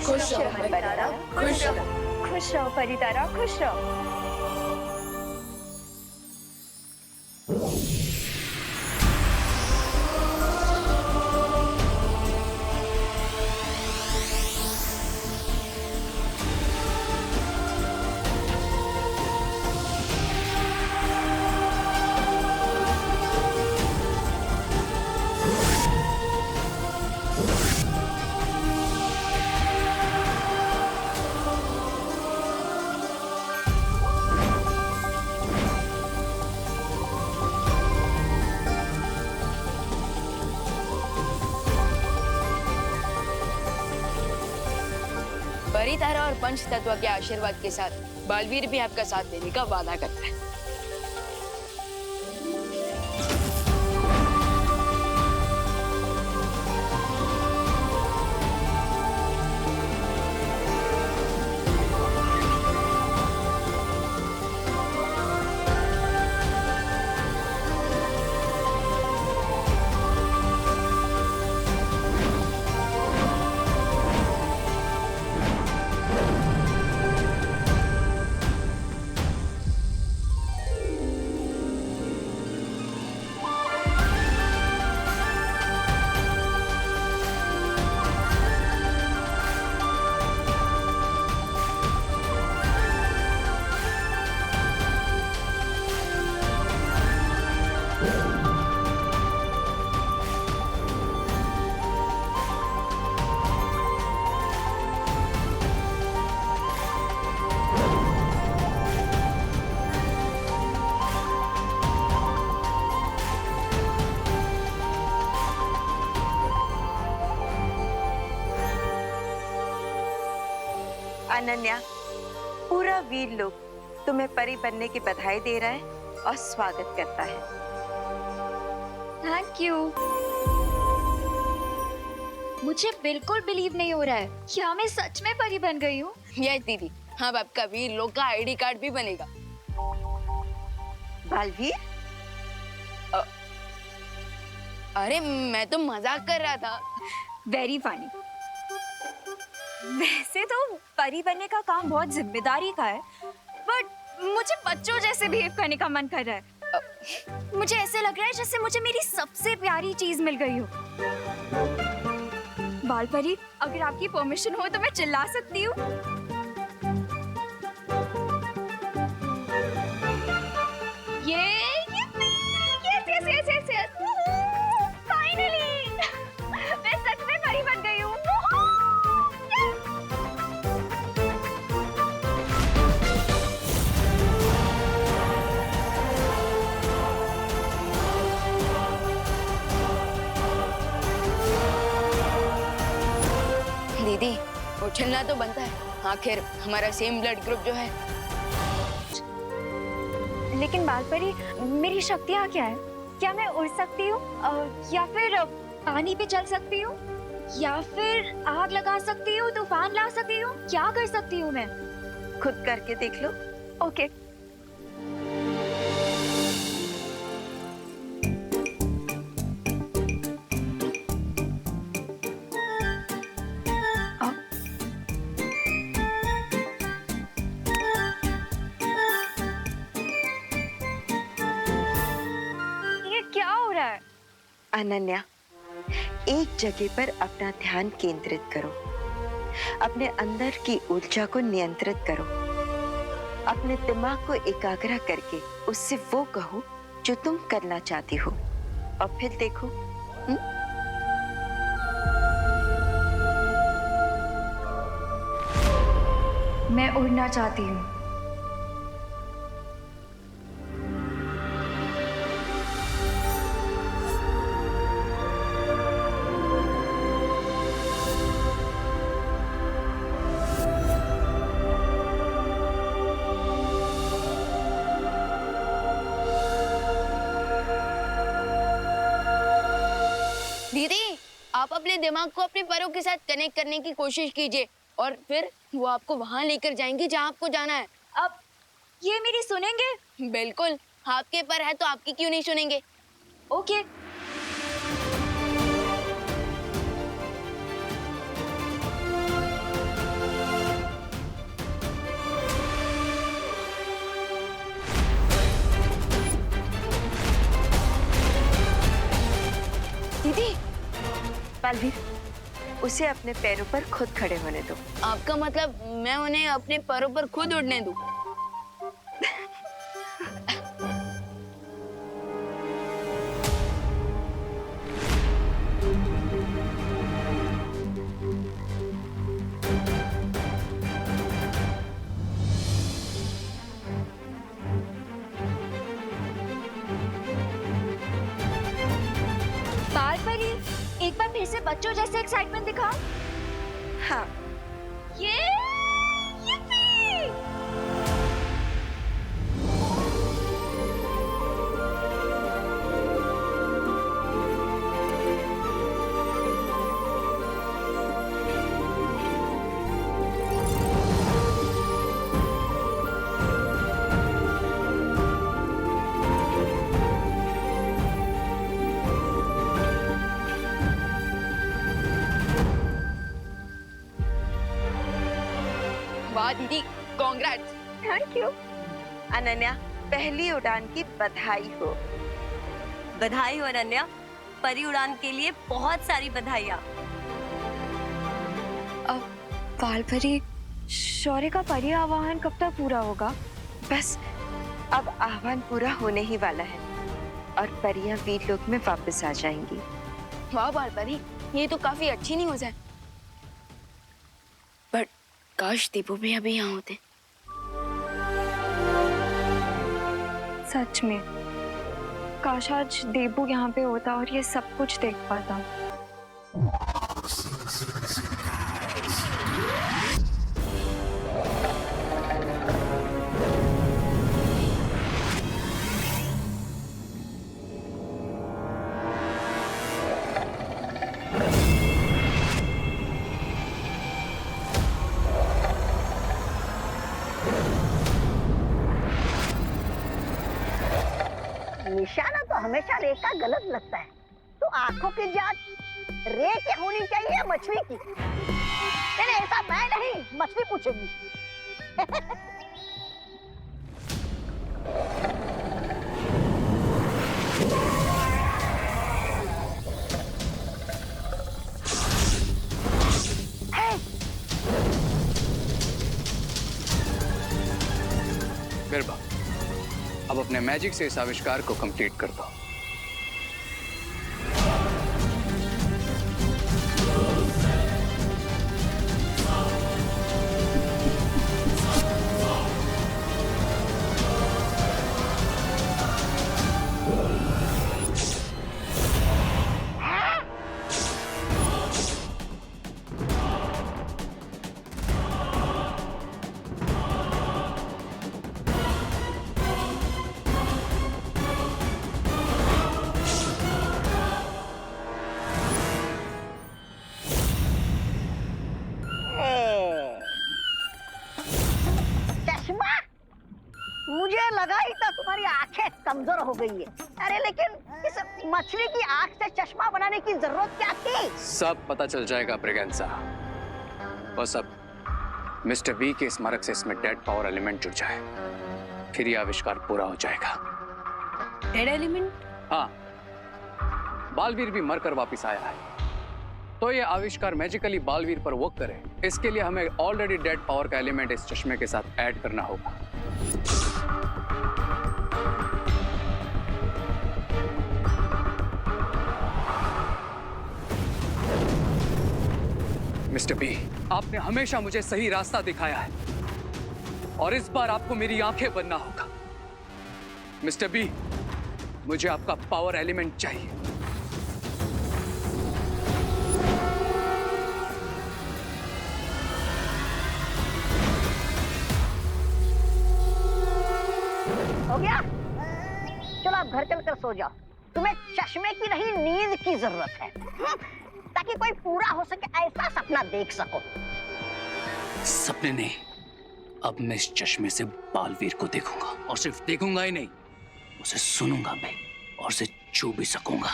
खुश रहो परितारा, खुश रहो। खुश रहो परितारा, खुश रहो। परितारा और पंच तत्व के आशीर्वाद के साथ बालवीर भी आपका साथ देने का वादा करता है। अनन्या, पूरा वीर लोग तुम्हें परी बनने की बधाई दे रहा है और स्वागत करता है। Thank you. मुझे बिल्कुल बिलीव नहीं हो रहा है, क्या मैं सच में परी बन गई हूँ? यस दीदी, हाँ आपका वीर लोग का आईडी कार्ड भी बनेगा। बालवीर? अरे मैं तो मजाक कर रहा था। Very funny. वैसे तो परी बनने का काम बहुत जिम्मेदारी का है, बट मुझे बच्चों जैसे बिहेव करने का मन कर रहा है। मुझे ऐसे लग रहा है जैसे मुझे मेरी सबसे प्यारी चीज मिल गई हो। बाल परी, अगर आपकी परमिशन हो तो मैं चिल्ला सकती हूँ? फाइनली मैं सच में परी बन गई हूँ। दीदी उछलना तो बनता है, आखिर हमारा सेम ब्लड ग्रुप जो है। लेकिन बाल परी, मेरी शक्तियाँ क्या है? क्या मैं उड़ सकती हूँ, या फिर पानी पे चल सकती हूँ, या फिर आग लगा सकती हूँ, तूफान ला सकती हूँ? क्या कर सकती हूँ मैं? खुद करके देख लो। ओके। ये क्या हो रहा है? अनन्या, एक जगह पर अपना ध्यान केंद्रित करो, अपने अंदर की ऊर्जा को नियंत्रित करो, अपने दिमाग को एकाग्र करके उससे वो कहो जो तुम करना चाहती हो, और फिर देखो। मैं उड़ना चाहती हूँ। दीदी आप अपने दिमाग को अपने पैरों के साथ कनेक्ट करने की कोशिश कीजिए और फिर वो आपको वहां लेकर जाएंगे जहां आपको जाना है। अब ये मेरी सुनेंगे? बिल्कुल, आपके पर है तो आपकी क्यों नहीं सुनेंगे। ओके। बालवीर, उसे अपने पैरों पर खुद खड़े होने दो। आपका मतलब मैं उन्हें अपने पैरों पर खुद उड़ने दूं? बाल परी, एक बार फिर से बच्चों जैसे एक्साइटमेंट दिखाओ। हाँ, ये yippee! वाह दीदी, कांग्रेट्स। Thank you. अनन्या, पहली उड़ान की बधाई हो। बधाई हो अनन्या, परी उड़ान के लिए बहुत सारी बधाइयाँ। अब बाल परी, शौर्य का परी आवाहन कब तक पूरा होगा? बस अब आह्वान पूरा होने ही वाला है और परियां वीरलोक में वापस आ जाएंगी। वाह बाल परी, ये तो काफी अच्छी न्यूज़ है। बट काश दीपू भी अभी यहाँ होते। सच में काश आज देबू यहाँ पे होता और ये सब कुछ देख पाता। निशाना तो हमेशा रे का गलत लगता है। तो आंखों की जांच रे की होनी चाहिए या मछली की? नहीं ऐसा मैं नहीं, मछली पूछेगी। बिरबा, अब अपने मैजिक से इस आविष्कार को कंप्लीट कर दो। चश्मा? मुझे लगा ही था तुम्हारी आंखें कमजोर हो गई है। अरे लेकिन इस मछली की आंख से चश्मा बनाने की जरूरत क्या थी? सब पता चल जाएगा ब्रिगेंसा। बस अब मिस्टर वी के स्मारक से इसमें डेड पावर एलिमेंट जुड़ जाए, फिर ये आविष्कार पूरा हो जाएगा। Dead element? हाँ, बालवीर भी मरकर वापिस आया है, तो ये आविष्कार मैजिकली बालवीर पर वर्क करे, इसके लिए हमें ऑलरेडी डेड पावर का एलिमेंट इस चश्मे के साथ ऐड करना होगा। मिस्टर बी, आपने हमेशा मुझे सही रास्ता दिखाया है और इस बार आपको मेरी आंखें बनना होगा। मिस्टर बी, मुझे आपका पावर एलिमेंट चाहिए। हो गया? चलो आप घर चलकर सो जाओ। तुम्हें चश्मे की नहीं, नींद की जरूरत है, ताकि कोई पूरा हो सके ऐसा सपना देख सको। सपने नहीं, अब मैं इस चश्मे से बालवीर को देखूंगा और सिर्फ देखूंगा ही नहीं, उसे सुनूंगा भी और उसे छू भी सकूंगा।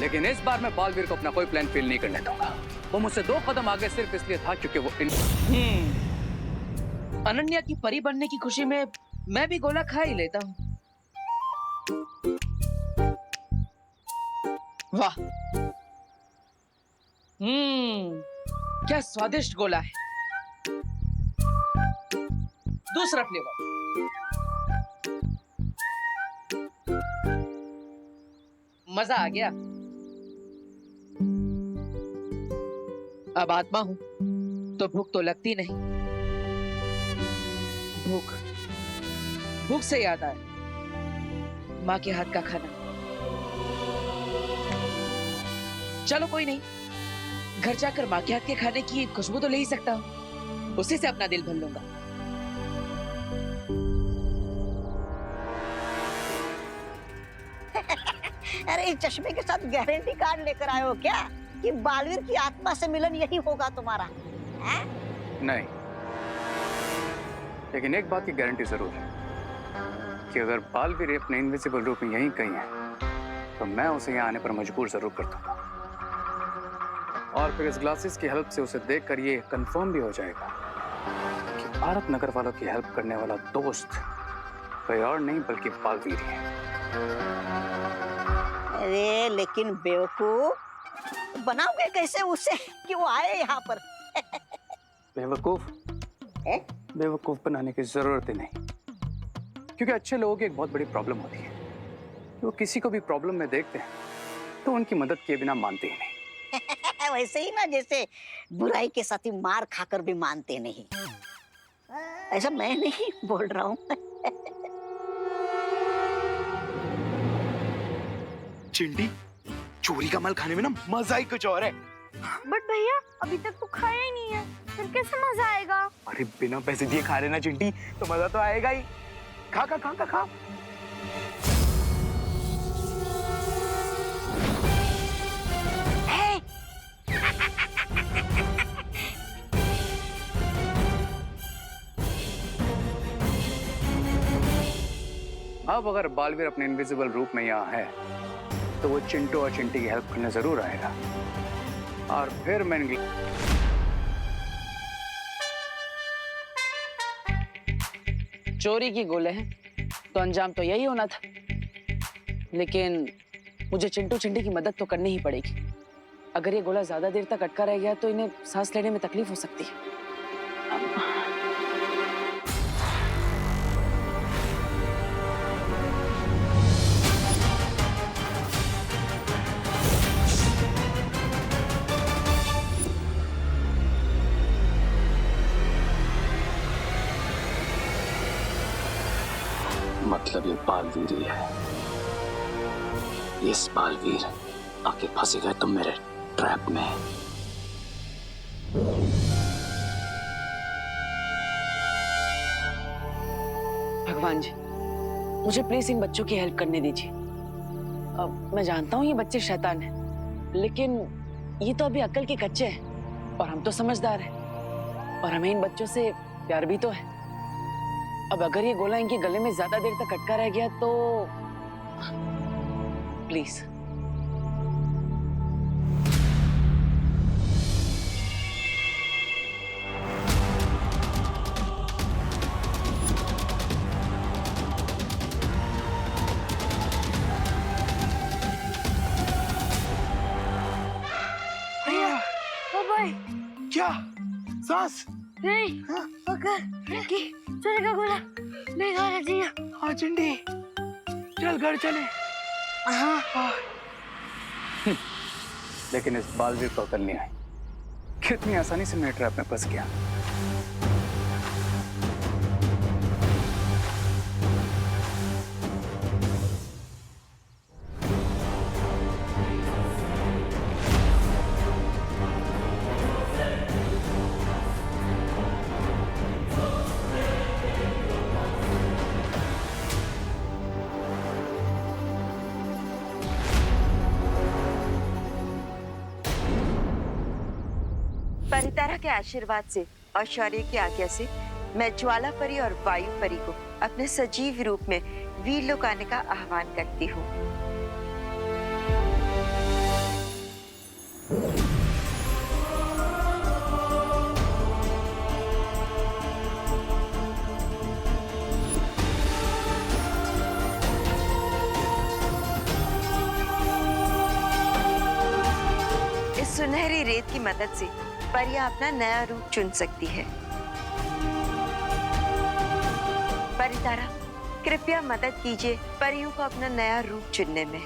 लेकिन इस बार मैं बालवीर को अपना कोई प्लान फेल नहीं करने दूंगा। वो मुझसे 2 कदम आगे सिर्फ इसलिए था क्योंकि वो अनन्या की परी बनने की खुशी में मैं भी गोला खा ही लेता हूँ। वाह, क्या स्वादिष्ट गोला है। दूसरा फ्लेवर। मजा आ गया। अब आत्मा हूं तो भूख तो लगती नहीं। भूख से याद आया माँ के हाथ का खाना। चलो कोई नहीं, घर जाकर माँ के हाथ के खाने की खुशबू तो ले ही सकता हूँ, उसी से अपना दिल भर लूंगा। अरे इस चश्मे के साथ गारंटी कार्ड लेकर आए हो क्या कि बालवीर की आत्मा से मिलन यही होगा तुम्हारा? है? नहीं, लेकिन एक बात की गारंटी जरूर है कि अगर बालवीर अपने इनविजिबल रूप में यहीं कहीं है तो मैं उसे यहाँ आने पर मजबूर जरूर कर दूंगा। और फिर इस ग्लासेस की हेल्प से उसे देखकर ये कंफर्म भी हो जाएगा कि भारत नगर वालों की हेल्प करने वाला दोस्त कोई और नहीं बल्कि बालवीर ही है। अरे लेकिन बेवकूफ, बनाओगे कैसे उसे कि वो आए यहाँ पर? बेवकूफ बनाने की जरूरत ही नहीं, क्योंकि अच्छे लोगों की एक बहुत बड़ी प्रॉब्लम होती है, वो किसी को भी प्रॉब्लम में देखते हैं तो उनकी मदद किए बिना मानते ही नहीं। वैसे ही ना जैसे बुराई के साथी मार खाकर भी मानते नहीं। ऐसा मैं नहीं बोल रहा हूँ। चिंटी, चोरी का माल खाने में ना मजा ही कुछ और है। बट भैया अभी तक तो खाया ही नहीं है, फिर कैसे मजा आएगा? अरे बिना पैसे दिए खा रहे ना चिंटी, तो मजा तो आएगा ही। खा खा खा खा खा। अब अगर बालवीर अपने इनविजिबल रूप में यहाँ है तो वो चिंटू और चिंटी की हेल्प करने जरूर आएगा, और फिर मैं चोरी की गोले हैं तो अंजाम तो यही होना था, लेकिन मुझे चिंटू चिंटी की मदद तो करनी ही पड़ेगी। अगर ये गोला ज्यादा देर तक अटका रह गया तो इन्हें सांस लेने में तकलीफ हो सकती है। मतलब ये बालवीर ही है। इस बालवीर आके फंसे गए तुम मेरे ट्रैप में। भगवान जी, मुझे प्लीज इन बच्चों की हेल्प करने दीजिए। अब मैं जानता हूँ ये बच्चे शैतान हैं, लेकिन ये तो अभी अक्ल के कच्चे हैं और हम तो समझदार हैं, और हमें इन बच्चों से प्यार भी तो है। अब अगर ये गोला इनके गले में ज्यादा देर तक अटका रह गया तो प्लीज। क्या सांस? नहीं, अगर कि चोरी का गोला नहीं खाना चाहिए। हाँ चिंटी, चल घर चले। हाँ। लेकिन इस बालवीर को अकल नहीं आई, कितनी आसानी से मेरे ट्रैप में फंस गया। परितारा के आशीर्वाद से और शौर्य की आज्ञा से मैं ज्वाला परी और वायु परी को अपने सजीव रूप में वीर लोक आने का आह्वान करती हूँ। इस सुनहरी रेत की मदद से परियां अपना नया रूप चुन सकती है। परितारा, कृपया मदद कीजिए परियों को अपना नया रूप चुनने में।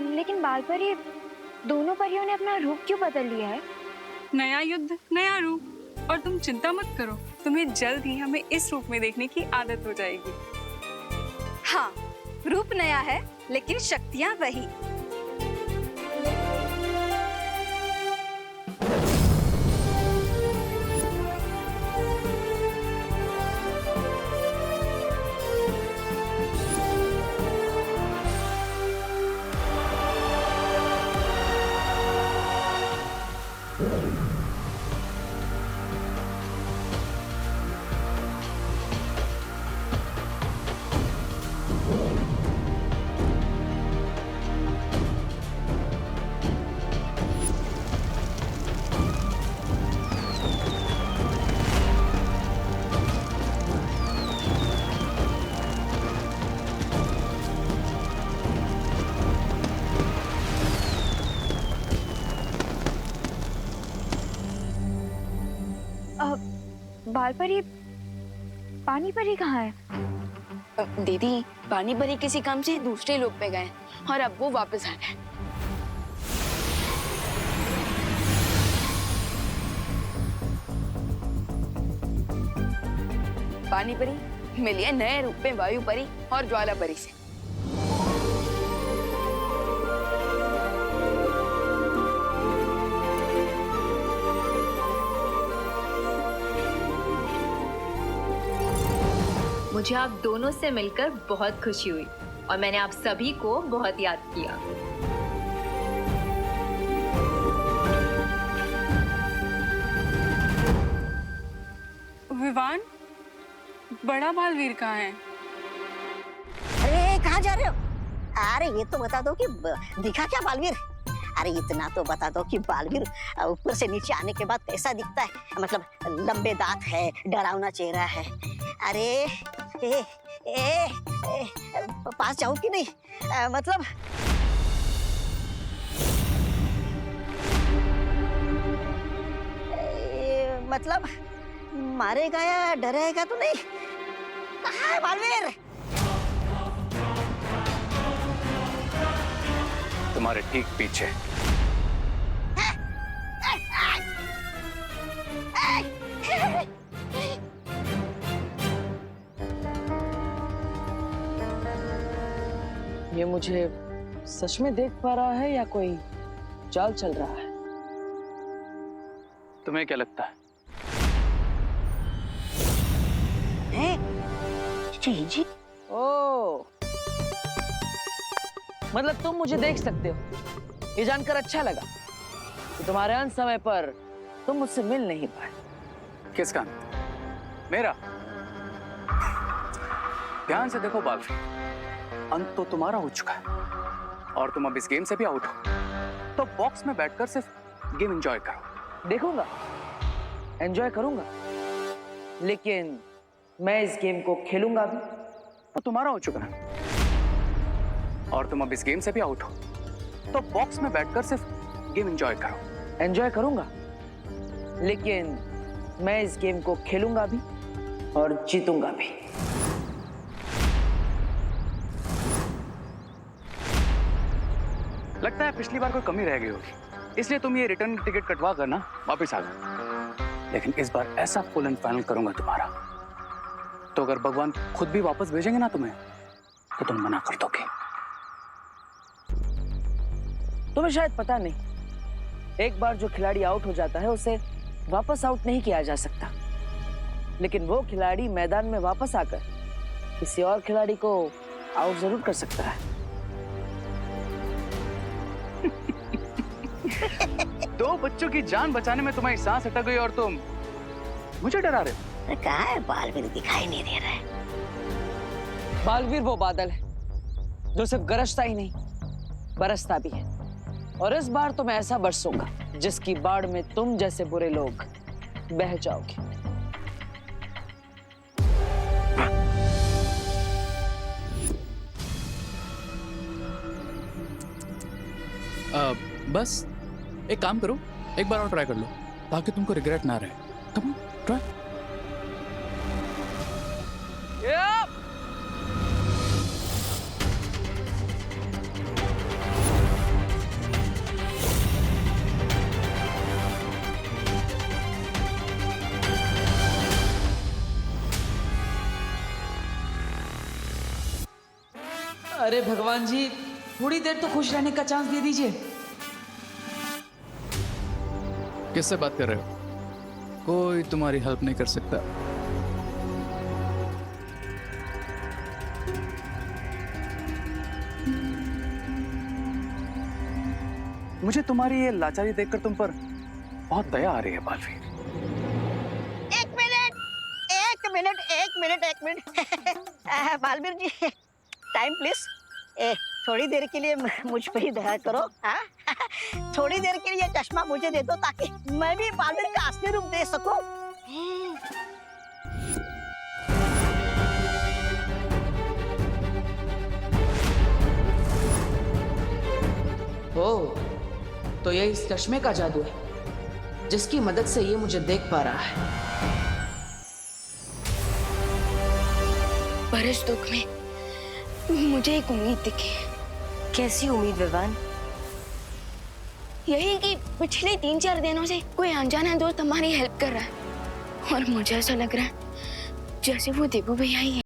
लेकिन बाल परी, दोनों परियों ने अपना रूप क्यों बदल लिया है? नया युद्ध, नया रूप। और तुम चिंता मत करो, तुम्हें जल्द ही हमें इस रूप में देखने की आदत हो जाएगी। हाँ, रूप नया है लेकिन शक्तियाँ वही। बाल परी, पानी परी कहाँ है? दीदी, पानी परी किसी काम से दूसरे लोक पे गए और अब वो वापस आ रहे हैं। पानी परी मिलिए नए रूप में वायु परी और ज्वाला परी से। मुझे आप दोनों से मिलकर बहुत खुशी हुई और मैंने आप सभी को बहुत याद किया। विवान, बड़ा बालवीर कहाँ है? अरे कहाँ जा रहे हो? अरे ये तो बता दो कि दिखा क्या बालवीर? अरे इतना तो बता दो कि बालवीर ऊपर से नीचे आने के बाद कैसा दिखता है? मतलब लंबे दांत है, डरावना चेहरा है। अरे पास जाऊं कि नहीं? मतलब मतलब मारेगा या डराएगा तो नहीं? कहाँ है बालवीर? तुम्हारे ठीक पीछे। ये मुझे सच में देख पा रहा है या कोई चाल चल रहा है? तुम्हें क्या लगता है? जी। ओ, मतलब तुम मुझे देख सकते हो। ये जानकर अच्छा लगा कि तुम्हारे अंत समय पर तुम मुझसे मिल नहीं पाए। किसका अंत? मेरा? ध्यान से देखो बालवीर, अंत तो तुम्हारा हो चुका है और तुम अब इस गेम से भी आउट हो। तो बॉक्स में बैठकर सिर्फ गेम एंजॉय करो। देखूंगा, एंजॉय करूंगा, लेकिन मैं इस गेम को खेलूंगा भी। तो तुम्हारा हो चुका है और तुम अब इस गेम से भी आउट हो। तो बॉक्स में बैठकर सिर्फ गेम एंजॉय करो। एंजॉय करूंगा, लेकिन मैं इस गेम को खेलूंगा भी और जीतूंगा भी। लगता है पिछली बार कोई कमी रह गई होगी, इसलिए तुम ये रिटर्न टिकट कटवा कर ना वापस आ गए। लेकिन इस बार ऐसा फुल एंड फाइनल करूंगा तुम्हारा तो अगर भगवान खुद भी वापस भेजेंगे ना तुम्हें, तो तुम मना कर दोगे। तुम्हें शायद पता नहीं, एक बार जो खिलाड़ी आउट हो जाता है उसे वापस आउट नहीं किया जा सकता, लेकिन वो खिलाड़ी मैदान में वापस आकर किसी और खिलाड़ी को आउट जरूर कर सकता है। दो बच्चों की जान बचाने में तुम्हारी सांस अटक गई और तुम मुझे डरा रहे हो। कहाँ है बालवीर, दिखाई नहीं दे रहा है। बालवीर वो बादल है जो सिर्फ गरजता ही नहीं, बरसता भी है। और इस बार तो मैं ऐसा बरसूंगा जिसकी बाढ़ में तुम जैसे बुरे लोग बह जाओगे। बस एक काम करो, एक बार और ट्राई कर लो ताकि तुमको रिग्रेट ना रहे। Come on, try. अरे भगवान जी, थोड़ी देर तो खुश रहने का चांस दे दीजिए। किससे बात कर रहे हो? कोई तुम्हारी हेल्प नहीं कर सकता। मुझे तुम्हारी ये लाचारी देखकर तुम पर बहुत दया आ रही है बालवीर। एक minute Baalveer ji, time please. थोड़ी देर के लिए मुझ पे ही दया करो। हाँ थोड़ी देर के लिए चश्मा मुझे दे दो ताकि मैं भी बालवीर का असली रूप दे सकूं। ओह, तो ये इस चश्मे का जादू है जिसकी मदद से ये मुझे देख पा रहा है। पर इस दुख में मुझे एक उम्मीद दिखी। कैसी उम्मीद विवान? यही कि पिछले 3-4 दिनों से कोई अनजाना दोस्त हमारी हेल्प कर रहा है और मुझे ऐसा लग रहा है जैसे वो देबू भैया ही है।